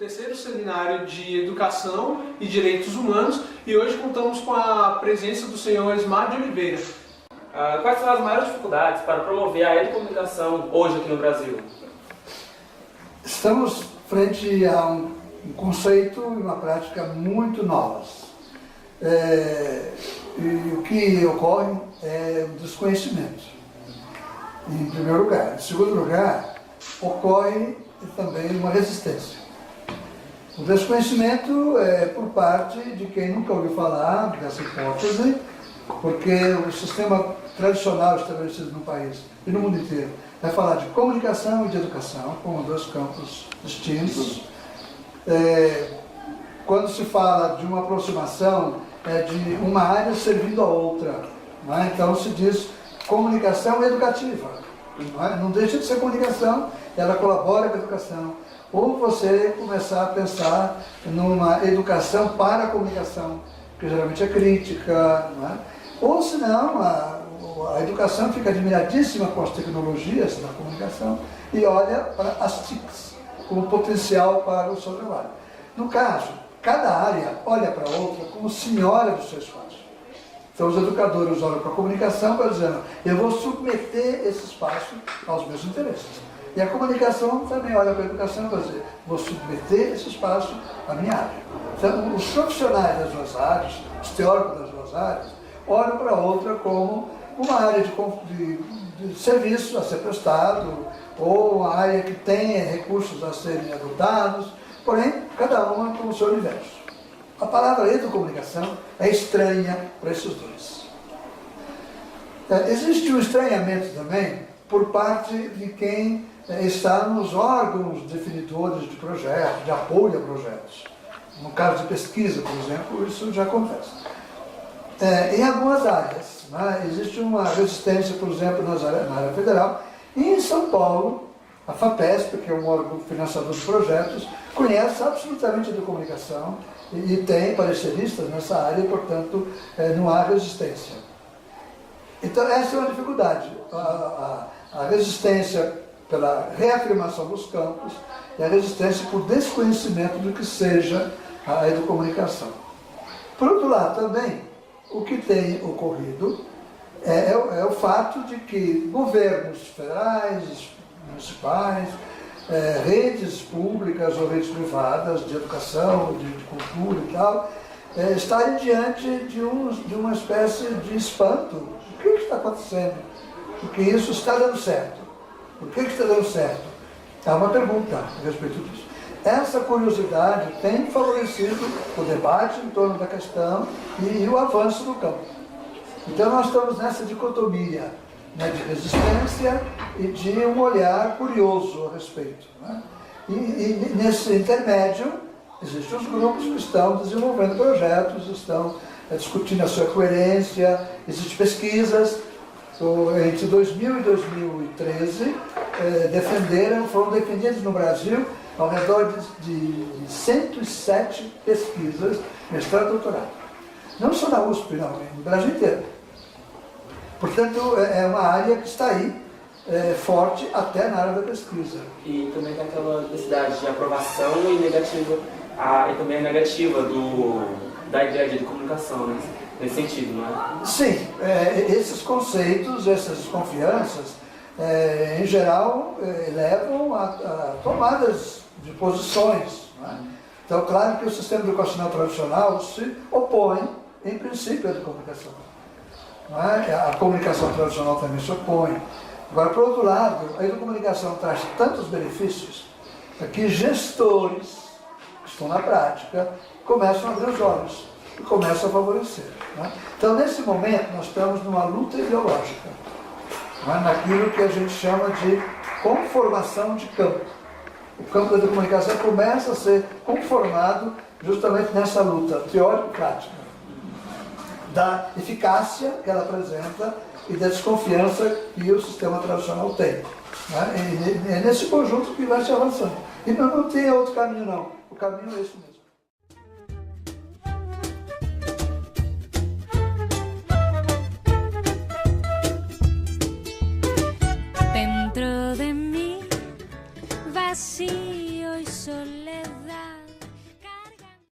terceiro seminário de Educação e Direitos Humanos e hoje contamos com a presença do senhor Ismar de Oliveira. Quais são as maiores dificuldades para promover a educomunicação hoje aqui no Brasil? Estamos frente a um conceito e uma prática muito novas. E o que ocorre é o desconhecimento, em primeiro lugar. Em segundo lugar, ocorre também uma resistência. O desconhecimento é por parte de quem nunca ouviu falar dessa hipótese, porque o sistema tradicional estabelecido no país e no mundo inteiro vai falar de comunicação e de educação, como dois campos distintos. Quando se fala de uma aproximação, é de uma área servindo a outra. Não é? Então se diz comunicação educativa. Não deixa de ser comunicação, ela colabora com a educação. Ou você começar a pensar numa educação para a comunicação, que geralmente é crítica. Não é? Ou senão, a educação fica admiradíssima com as tecnologias da comunicação e olha para as TICs como potencial para o seu trabalho. No caso, cada área olha para a outra como senhora do seu espaço. Então, os educadores olham para a comunicação para dizendo, eu vou submeter esse espaço aos meus interesses. E a comunicação também olha para a educação para dizer, vou submeter esse espaço à minha área. Então, os profissionais das duas áreas, os teóricos das duas áreas, olham para a outra como uma área de serviço a ser prestado, ou uma área que tem recursos a serem adotados, porém, cada uma com o seu universo. A palavra educomunicação é estranha para esses dois. Existe um estranhamento também por parte de quem está nos órgãos definidores de projetos, de apoio a projetos. No caso de pesquisa, por exemplo, isso já acontece. Em algumas áreas, né, existe uma resistência, por exemplo, na área federal, e em São Paulo, a FAPESP, que é um órgão financiador de projetos, conhece absolutamente a educomunicação e tem pareceristas nessa área e, portanto, não há resistência. Então, essa é uma dificuldade, a resistência pela reafirmação dos campos e a resistência por desconhecimento do que seja a educomunicação. Por outro lado, também, o que tem ocorrido é o fato de que governos federais, municipais, redes públicas ou redes privadas de educação, de cultura e tal, estarem diante de uma espécie de espanto. O que está acontecendo? Porque isso está dando certo. Por que está dando certo? Há uma pergunta a respeito disso. Essa curiosidade tem favorecido o debate em torno da questão e o avanço do campo. Então nós estamos nessa dicotomia, né, de resistência e de um olhar curioso a respeito. Né? E nesse intermédio, existem os grupos que estão desenvolvendo projetos, estão discutindo a sua coerência, existem pesquisas. Entre 2000 e 2013, foram defendidas no Brasil ao redor de 107 pesquisas, mestrado e doutorado. Não só na USP, não, no Brasil inteiro. Portanto, é uma área que está aí, forte até na área da pesquisa. E também tem aquela necessidade de aprovação e negativa, e também a negativa da ideia de comunicação, né? Nesse sentido, não é? Sim, esses conceitos, essas desconfianças, em geral, levam a tomadas de posições. Não é? Então, claro que o sistema educacional tradicional se opõe, em princípio, à comunicação. Não é? A comunicação tradicional também se opõe. Agora, por outro lado, a educomunicação traz tantos benefícios que gestores que estão na prática começam a abrir os olhos e começam a favorecer. Né? Então, nesse momento, nós estamos numa luta ideológica, né? Naquilo que a gente chama de conformação de campo. O campo da comunicação começa a ser conformado justamente nessa luta teórico-prática, da eficácia que ela apresenta e da desconfiança que o sistema tradicional tem. Né? É nesse conjunto que vai se avançando. E não tem outro caminho, não. O caminho é esse mesmo. Dentro de mí, vacío y soledad.